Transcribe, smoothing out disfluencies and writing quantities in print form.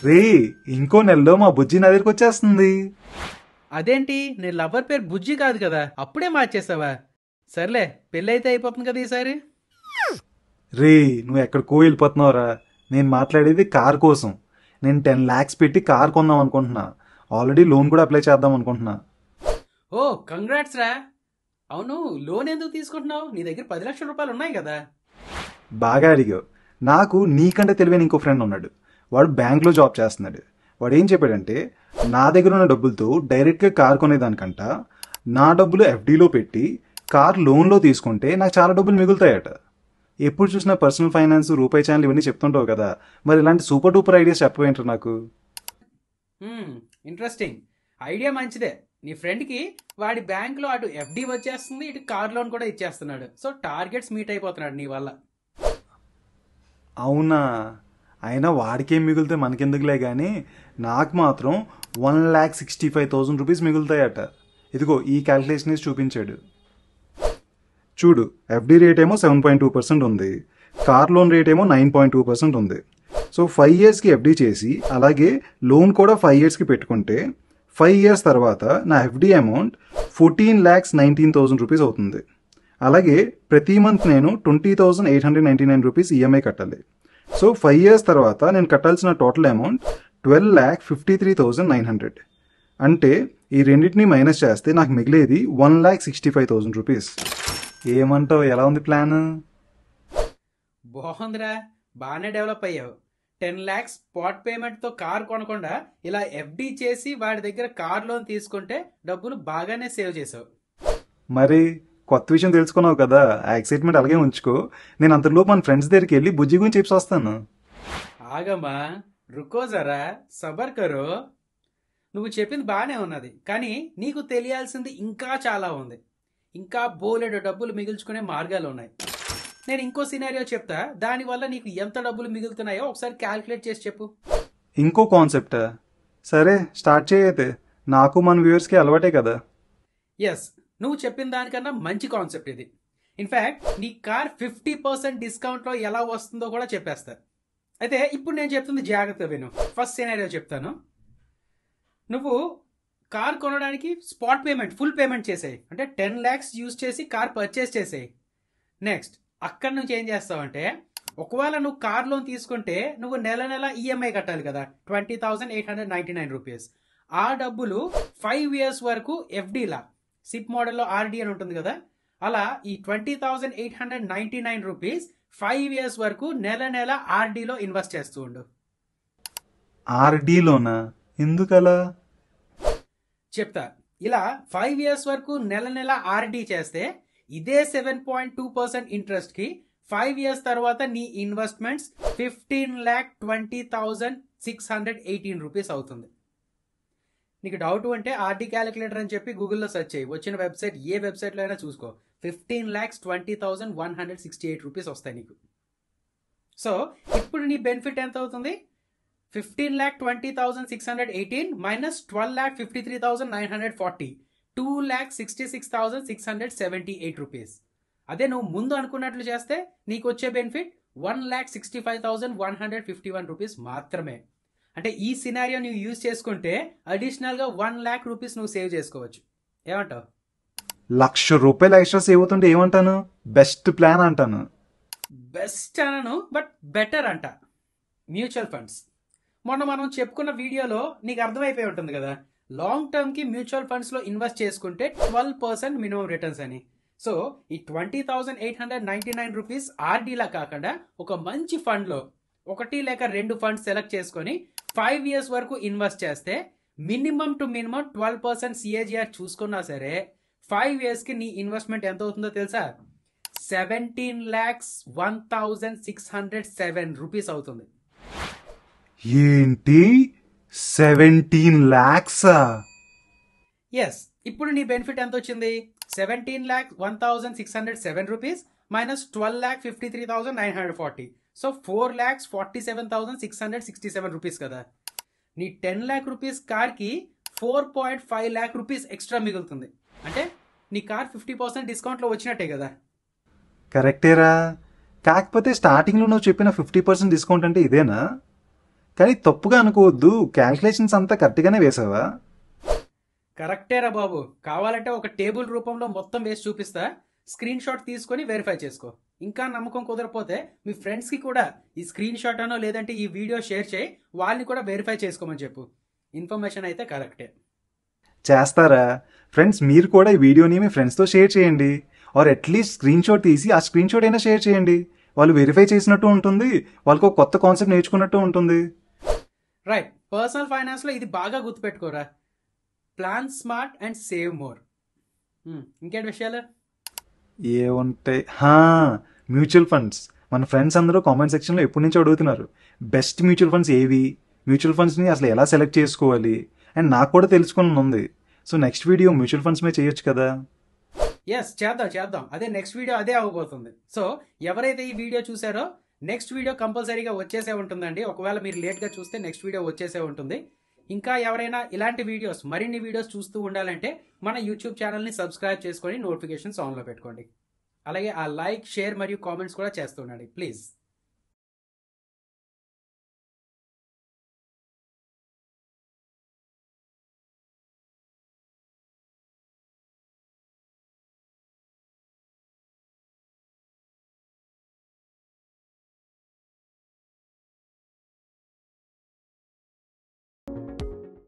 రే, ఇంకో నెలలో మా బుజ్జి నా దగ్గరికి వచ్చేస్తుంది. అదేంటి, నీ లవర్ పేరు బుజ్జి కాదు కదా, అప్పుడే మార్చేసావా? సర్లే, పెళ్ళైతే అయిపోతుంది కదా ఈసారి. రే, నువ్వు ఎక్కడికో వెళ్ళిపోతున్నావురా. నేను మాట్లాడేది కార్ కోసం. నేను 10 lakhs పెట్టి కార్ కొందాం అనుకుంటున్నా. ఆల్రెడీ లోన్ కూడా అప్లై చేద్దాం అనుకుంటున్నా. ఓ కంగ్రాట్స్ రా. అవును, లోన్ ఎందుకు తీసుకుంటున్నావు? నీ దగ్గర 10 లక్షల రూపాయలు ఉన్నాయి కదా. బాగా అడిగావు. నాకు నీకంటే తెలివైన ఇంకో ఫ్రెండ్ ఉన్నాడు. వాడు బ్యాంక్లో జాబ్ చేస్తున్నాడు. వాడు ఏం చెప్పాడంటే, నా దగ్గర ఉన్న డబ్బులతో డైరెక్ట్గా కార్ కొనేదానికంట నా డబ్బులు ఎఫ్డీలో పెట్టి కార్ లోన్లో తీసుకుంటే నాకు చాలా డబ్బులు మిగులుతాయట. ఎప్పుడు చూసినా పర్సనల్ ఫైనాన్స్, రూపాయి ఛానల్ ఇవన్నీ చెప్తుంటావు కదా, మరి ఇలాంటి సూపర్ డూపర్ ఐడియాస్ చెప్పవేంటారు నాకు? ఇంట్రెస్టింగ్ ఐడియా, మంచిదే. నీ ఫ్రెండ్కి వాడి బ్యాంక్లో అటు ఎఫ్డి వచ్చేస్తుంది, ఇటు కార్ లోన్ కూడా ఇచ్చేస్తున్నాడు. సో టార్గెట్స్ మీట్ అయిపోతున్నాడు నీ వల్ల. అవునా? అయినా వాడికేం మిగులుతాయి మనకెందుకులే కానీ, నాకు మాత్రం 1,65,000 రూపీస్ మిగులుతాయట. ఇదిగో ఈ క్యాల్కులేషన్ చూపించాడు. చూడు, ఎఫ్డి రేట్ ఏమో 7.2% ఉంది, కార్ లోన్ రేట్ ఏమో 9.2% ఉంది. సో 5 yearsకి ఎఫ్డి చేసి అలాగే లోన్ కూడా 5 yearsకి పెట్టుకుంటే 5 years తర్వాత నా ఎఫ్డి అమౌంట్ 14,19,000 రూపీస్ అవుతుంది. అలాగే ప్రతి మంత్ నేను 20,899 రూపీస్ ఈఎంఐ కట్టాలి. సో 5 years తర్వాత నేను కట్టాల్సిన టోటల్ అమౌంట్ 12,53,900. అంటే ఈ రెండింటిని మైనస్ చేస్తే నాకు మిగిలేది 1,65,000 రూపీస్. ఏమంటావు, ఎలా ఉంది ప్లాన్? బాగుందిరా, బాగానే డెవలప్ అయ్యావు. 10 lakhs స్పాట్ పేమెంట్తో కార్ కొనకుండా ఇలా ఎఫ్డి చేసి వాడి దగ్గర కార్ లోన్ తీసుకుంటే డబ్బులు బాగానే సేవ్ చేసావు. మరి కొత్త విషయం తెలుసుకున్నావు కదా, ఆ ఎక్సైట్మెంట్ అలాగే ఉంచుకో. నేను అంతలోపు మన ఫ్రెండ్స్ దగ్గరికి వెళ్ళి బుజ్జి గురించి చెప్పి వస్తాను. ఆగమ్మా, రుకో జరా, సబర్ కరో. నువ్వు చెప్పింది బాగానే ఉన్నది, కానీ నీకు తెలియాల్సింది ఇంకా చాలా ఉంది. ఇంకా బోలెడు డబ్బులు మిగుల్చుకునే మార్గాలు ఉన్నాయి. నేను ఇంకో సినారియో చెప్తా, దానివల్ల నీకు ఎంత డబ్బులు మిగులుతున్నాయో ఒకసారి క్యాల్కులేట్ చేసి చెప్పు. ఇంకో కాన్సెప్టా? సరే, స్టార్ట్ చేయతే. నాకు మన వ్యూవర్స్కి అలవాటే కదా. ఎస్, నువ్వు చెప్పిన దానికన్నా మంచి కాన్సెప్ట్ ఇది. ఇన్ఫ్యాక్ట్ నీ కార్ 50% డిస్కౌంట్లో ఎలా వస్తుందో కూడా చెప్పేస్తా. అయితే ఇప్పుడు నేను చెప్తుంది జాగ్రత్త విను. ఫస్ట్ సినారియో చెప్తాను. నువ్వు కార్ కొనడానికి స్పాట్ పేమెంట్, ఫుల్ పేమెంట్ చేసేయి. అంటే 10 lakhs యూజ్ చేసి కార్ పర్చేస్ చేసేయి. నెక్స్ట్ అక్కడి నుంచి ఏం చేస్తావంటే, ఒకవేళ నువ్వు కార్ లోన్ తీసుకుంటే నువ్వు నెల నెల ఈఎంఐ కట్టాలి కదా, 20,899 రూపీస్. ఆ డబ్బులు 5 years వరకు ఎఫ్డీలా, సిప్ మోడల్లో ఆర్డీ అని ఉంటుంది కదా, అలా ఈ 20,899 రూపీస్ 5 years వరకు నెల నెల ఆర్డీలో ఇన్వెస్ట్ చేస్తూ ఉండు. ఆర్డీలోనా? ఎందుకలా? చెప్తా. ఇలా 5 years వరకు నెల నెల ఆర్డీ చేస్తే ఇదే 7.2% ఇంట్రెస్ట్ కి 5 years తర్వాత నీ ఇన్వెస్ట్మెంట్స్ 15,20,618 రూపీస్ అవుతుంది. నీకు డౌట్ అంటే ఆర్డీ క్యాలిక్యులేటర్ అని చెప్పి గూగుల్లో సెర్చ్ చేయి. వచ్చిన వెబ్సైట్ ఏ వెబ్సైట్లో అయినా చూసుకో. 15,20,168 రూపీస్ వస్తాయి నీకు. సో ఇప్పుడు నీ బెనిఫిట్ ఎంత అవుతుంది? 15,20,618 మైనస్ 12,53,940, 2,66,678 రూపీస్. అదే నువ్వు ముందు అనుకున్నట్లు చేస్తే నీకు వచ్చే బెనిఫిట్ 1,65,151 రూపీస్ మాత్రమే. అంటే ఈ సినారియో నువ్వు యూజ్ చేసుకుంటే అడిషనల్గా 1 lakh రూపీస్ నువ్వు సేవ్ చేసుకోవచ్చు. ఏమంటావు? ₹1,00,000 ఎక్స్ట్రా సేవ్ అవుతుంటే ఏమంటాను? బెస్ట్ ప్లాన్ అంటాను. బెస్ట్ అనను, బట్ బెటర్ అంట. Mutual funds. మొన్న మనం చెప్పుకున్న వీడియోలో నీకు అర్థమైపోయి ఉంటుంది కదా, లాంగ్ టర్మ్కి మ్యూచువల్ ఫండ్స్లో ఇన్వెస్ట్ చేసుకుంటే 12% మినిమం రిటర్న్స్ అని. సో ఈ 20,899 రూపీస్ ఆర్డీలా కాకుండా ఒక మంచి ఫండ్లో 1 లేక 2 ఫండ్స్ సెలెక్ట్ చేసుకొని 5 years వరకు ఇన్వెస్ట్ చేస్తే మినిమం టు మినిమం 12% సిఏజిఆర్ చూసుకున్నా సరే 5 yearsకి నీ ఇన్వెస్ట్మెంట్ ఎంత అవుతుందో తెలుసా? 17,01,607 రూపీస్ అవుతుంది. ఏంటి, 17 lakhs? ఎస్, ఇప్పుడు నీ బెనిఫిట్ ఎంత వచ్చింది? 17,01,607 రూపీస్ మైనస్ 12,53,940. సో 4,47,667 రూపీస్ కదా. నీ 10 lakh రూపీస్ కార్కి 4.5 lakh రూపీస్ ఎక్స్ట్రా మిగులుతుంది. అంటే నీ కార్ 50% డిస్కౌంట్లో వచ్చినట్టే కదా. కరెక్టేరా. కాకపోతే స్టార్టింగ్లో నువ్వు చెప్పిన 50% డిస్కౌంట్ అంటే ఇదేనా? కానీ తప్పుగా అనుకోవద్దు, క్యాల్కులేషన్స్ అంతా కరెక్ట్గానే వేసావా? కరెక్టేరా బాబు. కావాలంటే ఒక టేబుల్ రూపంలో మొత్తం వేసి చూపిస్తా, స్క్రీన్ షాట్ తీసుకొని వెరిఫై చేసుకో. ఇంకా నమ్మకం కుదరపోతే మీ ఫ్రెండ్స్కి కూడా ఈ స్క్రీన్ షాట్ అనో లేదంటే ఈ వీడియో షేర్ చేయి, వాళ్ళని కూడా వెరిఫై చేసుకోమని చెప్పు. ఇన్ఫర్మేషన్ అయితే కరెక్టే. చేస్తారా? ఫ్రెండ్స్ మీరు కూడా ఈ వీడియోని మీ ఫ్రెండ్స్తో షేర్ చేయండి. ఆర్ అట్లీస్ట్ స్క్రీన్ షాట్ తీసి ఆ స్క్రీన్ షాట్ అయినా షేర్ చేయండి. వాళ్ళు వెరిఫై చేసినట్టు ఉంటుంది, వాళ్ళకు ఒక కొత్త కాన్సెప్ట్ నేర్చుకున్నట్టు ఉంటుంది. రైట్. పర్సనల్ ఫైనాన్స్లో ఇది బాగా గుర్తుపెట్టుకోరా. Plan smart and save more. ఇంకేంటి విషయాలు? ఏముంటాయి, మ్యూచువల్ ఫండ్స్. మన ఫ్రెండ్స్ అందరూ కామెంట్ సెక్షన్లో ఎప్పటి నుంచో అడుగుతున్నారు, బెస్ట్ మ్యూచువల్ ఫండ్స్ ఏవి, మ్యూచువల్ ఫండ్స్ని అసలు ఎలా సెలెక్ట్ చేసుకోవాలి. అండ్ నాకు కూడా తెలుసుకోవాలని ఉంది. So next video mutual funds మీద చేయొచ్చు కదా? ఎస్, చేద్దాం. అదే నెక్స్ట్ వీడియో అదే అవ్వబోతుంది. సో ఎవరైతే ఈ వీడియో చూసారో నెక్స్ట్ వీడియో కంపల్సరీగా వచ్చేసే ఉంటుందండి. ఒకవేళ మీరు లేట్గా చూస్తే నెక్స్ట్ వీడియో వచ్చేసే ఉంటుంది. ఇంకా ఎవరైనా ఇలాంటి వీడియోస్, మరిన్ని వీడియోస్ చూస్తూ ఉండాలంటే మన యూట్యూబ్ ఛానల్ని సబ్స్క్రైబ్ చేసుకొని నోటిఫికేషన్స్ ఆన్లో పెట్టుకోండి. అలాగే ఆ లైక్, షేర్ మరియు కామెంట్స్ కూడా చేస్తూ ఉండండి ప్లీజ్.